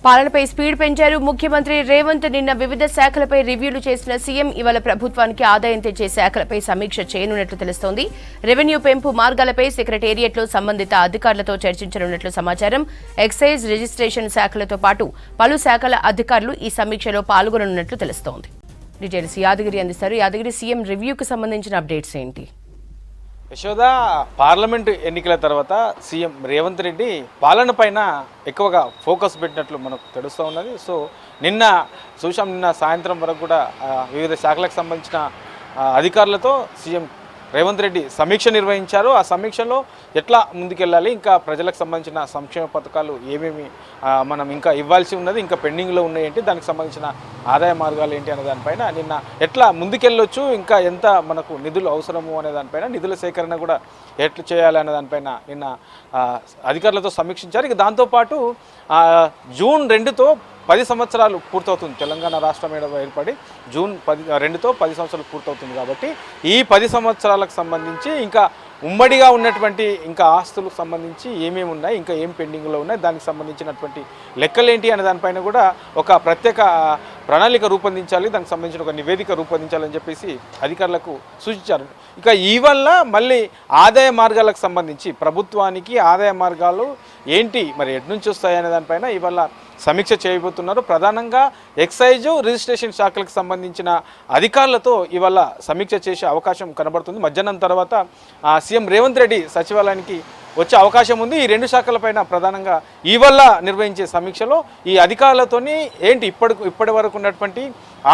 పాలనపై స్పీడ్ పెంచారు ముఖ్యమంత్రి రేవంత్. నిన్న వివిధ శాఖలపై రివ్యూలు చేసిన సీఎం ఇవాళ ప్రభుత్వానికి ఆదాయం తెచ్చే శాఖలపై సమీక్ష చేయనున్నట్లు తెలుస్తోంది. రెవెన్యూ పెంపు మార్గాలపై సెక్రటేరియట్లో సంబంధిత అధికారులతో చర్చించనున్నట్లు సమాచారం. ఎక్సైజ్, రిజిస్ట్రేషన్ శాఖలతో పాటు పలు శాఖల అధికారులు ఈ సమీక్షలో పాల్గొననున్నట్లు తెలుస్తోంది. డీటెయిల్స్ యాదగిరి అందిస్తారు. యాదగిరి, సీఎం రివ్యూకి సంబంధించిన అప్డేట్స్ ఏంటి? యశోద, పార్లమెంటు ఎన్నికల తర్వాత సీఎం రేవంత్ రెడ్డి పాలన పైన ఎక్కువగా ఫోకస్ పెట్టినట్లు మనకు తెలుస్తూ ఉన్నది. సో నిన్న సాయంత్రం వరకు కూడా వివిధ శాఖలకు సంబంధించిన అధికారులతో సీఎం రేవంత్ రెడ్డి సమీక్ష నిర్వహించారు. ఆ సమీక్షలో ఎట్లా ముందుకెళ్ళాలి, ఇంకా ప్రజలకు సంబంధించిన సంక్షేమ పథకాలు ఏమేమి మనం ఇంకా ఇవ్వాల్సి ఉన్నది, ఇంకా పెండింగ్లో ఉన్నాయి ఏంటి, దానికి సంబంధించిన ఆదాయ మార్గాలు ఏంటి అనే దానిపైన నిన్న ఎట్లా ముందుకెళ్ళొచ్చు, ఇంకా ఎంత మనకు నిధులు అవసరము అనే దానిపైన, నిధుల సేకరణ కూడా ఎట్లా చేయాలి అనే దానిపైన నిన్న అధికారులతో సమీక్షించారు. ఇక దాంతోపాటు జూన్ 2తో 10 సంవత్సరాలు పూర్తవుతుంది. తెలంగాణ రాష్ట్రం ఏర్పడి జూన్ 2తో 10 సంవత్సరాలు పూర్తవుతుంది. కాబట్టి ఈ 10 సంవత్సరాలకు సంబంధించి ఇంకా ఉమ్మడిగా ఉన్నటువంటి ఇంకా ఆస్తులకు సంబంధించి ఏమేమి ఉన్నాయి, ఇంకా ఏం పెండింగ్లో ఉన్నాయి, దానికి సంబంధించినటువంటి లెక్కలేంటి అనే దానిపైన కూడా ఒక ప్రత్యేక ప్రణాళిక రూపొందించాలి, దానికి సంబంధించిన ఒక నివేదిక రూపొందించాలని చెప్పేసి అధికారులకు సూచించారు. ఇక ఈ వల్ల మళ్ళీ ఆదాయ మార్గాలకు సంబంధించి ప్రభుత్వానికి ఆదాయ మార్గాలు ఏంటి, మరి ఎటు నుంచి వస్తాయి అనే దానిపైన ఇవాళ సమీక్ష చేయబోతున్నారు. ప్రధానంగా ఎక్సైజు, రిజిస్ట్రేషన్ శాఖలకు సంబంధించిన అధికారులతో ఇవాళ సమీక్ష చేసే అవకాశం కనబడుతుంది. మధ్యాహ్నం తర్వాత సీఎం రేవంత్ రెడ్డి సచివాలయానికి వచ్చే అవకాశం ఉంది. ఈ 2 శాఖలపైన ప్రధానంగా ఇవాళ నిర్వహించే సమీక్షలో ఈ అధికారులతోని ఏంటి ఇప్పటి వరకు ఉన్నటువంటి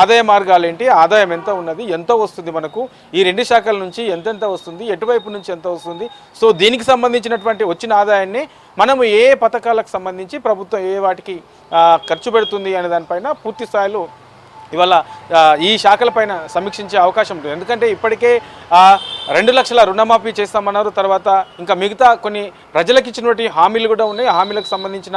ఆదాయ మార్గాలు ఏంటి, ఆదాయం ఎంత ఉన్నది, ఎంత వస్తుంది, మనకు ఈ 2 శాఖల నుంచి ఎంతెంత వస్తుంది, ఎటువైపు నుంచి ఎంత వస్తుంది, సో దీనికి సంబంధించినటువంటి వచ్చిన ఆదాయాన్ని మనము ఏ పథకాలకు సంబంధించి ప్రభుత్వం ఏ వాటికి ఖర్చు పెడుతుంది అనే దానిపైన పూర్తి స్థాయిలో ఇవాళ ఈ శాఖలపైన సమీక్షించే అవకాశం ఉంటుంది. ఎందుకంటే ఇప్పటికే 2 లక్షల రుణమాఫీ చేస్తామన్నారు. తర్వాత ఇంకా మిగతా కొన్ని ప్రజలకు ఇచ్చినటువంటి హామీలు కూడా ఉన్నాయి. హామీలకు సంబంధించిన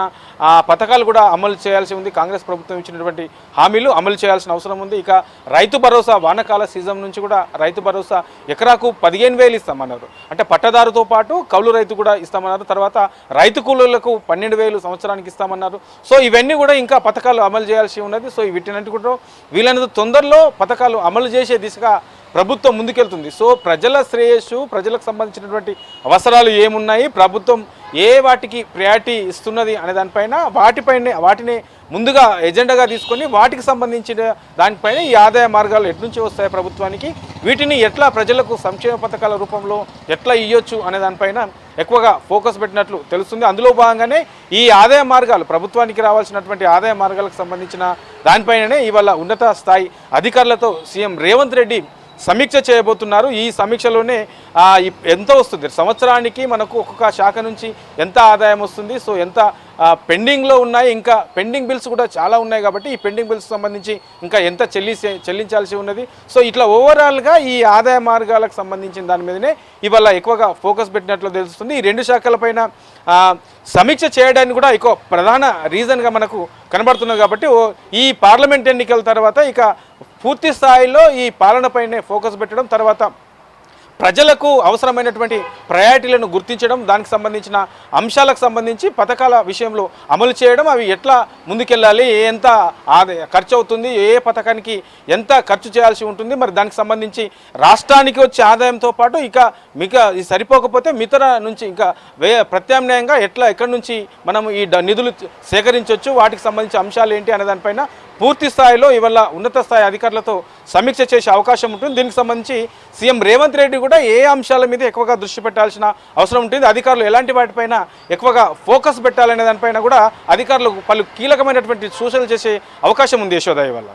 పథకాలు కూడా అమలు చేయాల్సి ఉంది. కాంగ్రెస్ ప్రభుత్వం ఇచ్చినటువంటి హామీలు అమలు చేయాల్సిన అవసరం ఉంది. ఇక రైతు భరోసా వానాకాల సీజన్ నుంచి కూడా రైతు భరోసా ఎకరాకు 15,000 ఇస్తామన్నారు. అంటే పట్టదారుతో పాటు కౌలు రైతు కూడా ఇస్తామన్నారు. తర్వాత రైతు కూలీలకు 12,000 సంవత్సరానికి ఇస్తామన్నారు. సో ఇవన్నీ కూడా ఇంకా పథకాలు అమలు చేయాల్సి ఉన్నది. సో వీటినంటి కూడా వీలైనంత తొందరలో పథకాలు అమలు చేసే దిశగా ప్రభుత్వం ముందుకెళ్తుంది. సో ప్రజల శ్రేయస్సు, ప్రజలకు సంబంధించినటువంటి అవసరాలు ఏమున్నాయి, ప్రభుత్వం ఏ వాటికి ప్రయారిటీ ఇస్తున్నది అనే దానిపైన వాటిని ముందుగా ఎజెండాగా తీసుకొని వాటికి సంబంధించిన దానిపైన ఈ ఆదాయ మార్గాలు ఎట్నుంచి వస్తాయి ప్రభుత్వానికి, వీటిని ఎట్లా ప్రజలకు సంక్షేమ పథకాల రూపంలో ఎట్లా ఇవ్వచ్చు అనే దానిపైన ఎక్కువగా ఫోకస్ పెట్టినట్లు తెలుస్తుంది. అందులో భాగంగానే ఈ ఆదాయ మార్గాలు ప్రభుత్వానికి రావాల్సినటువంటి ఆదాయ మార్గాలకు సంబంధించిన దానిపైననే ఇవాళ ఉన్నత స్థాయి అధికారులతో సీఎం రేవంత్ రెడ్డి సమీక్ష చేయబోతున్నారు. ఈ సమీక్షలోనే ఎంత వస్తుంది, సంవత్సరానికి మనకు ఒక్కొక్క శాఖ నుంచి ఎంత ఆదాయం వస్తుంది, సో ఎంత పెండింగ్లో ఉన్నాయి, ఇంకా పెండింగ్ బిల్స్ కూడా చాలా ఉన్నాయి. కాబట్టి ఈ పెండింగ్ బిల్స్ సంబంధించి ఇంకా ఎంత చెల్లించాల్సి ఉన్నది. సో ఇట్లా ఓవరాల్గా ఈ ఆదాయ మార్గాలకు సంబంధించిన దాని మీదనే ఇవాళ ఎక్కువగా ఫోకస్ పెట్టినట్లు తెలుస్తుంది. ఈ 2 శాఖలపైన సమీక్ష చేయడానికి కూడా ఎక్కువ ప్రధాన రీజన్గా మనకు కనబడుతున్నది. కాబట్టి ఈ పార్లమెంట్ ఎన్నికల తర్వాత ఇక పూర్తి స్థాయిలో ఈ పాలనపైనే ఫోకస్ పెట్టడం, తర్వాత ప్రజలకు అవసరమైనటువంటి ప్రయారిటీలను గుర్తించడం, దానికి సంబంధించిన అంశాలకు సంబంధించి పథకాల విషయంలో అమలు చేయడం, అవి ఎట్లా ముందుకెళ్ళాలి, ఎంత ఖర్చు అవుతుంది, ఏ పథకానికి ఎంత ఖర్చు చేయాల్సి ఉంటుంది, మరి దానికి సంబంధించి రాష్ట్రానికి వచ్చే ఆదాయంతో పాటు ఇక ఇది సరిపోకపోతే మిగతా నుంచి ఇంకా ప్రత్యామ్నాయంగా ఎక్కడి నుంచి మనం ఈ నిధులు సేకరించవచ్చు, వాటికి సంబంధించిన అంశాలు ఏంటి అనే దానిపైన పూర్తి స్థాయిలో ఇవాళ ఉన్నత స్థాయి అధికారులతో సమీక్ష చేసే అవకాశం ఉంటుంది. దీనికి సంబంధించి సీఎం రేవంత్ రెడ్డి కూడా ఏ అంశాల మీద ఎక్కువగా దృష్టి పెట్టాల్సిన అవసరం ఉంటుంది, అధికారులు ఎలాంటి వాటిపైన ఎక్కువగా ఫోకస్ పెట్టాలనే దానిపైన కూడా అధికారులకు పలు కీలకమైనటువంటి సూచనలు చేసే అవకాశం ఉంది. యశోద ఇవాళ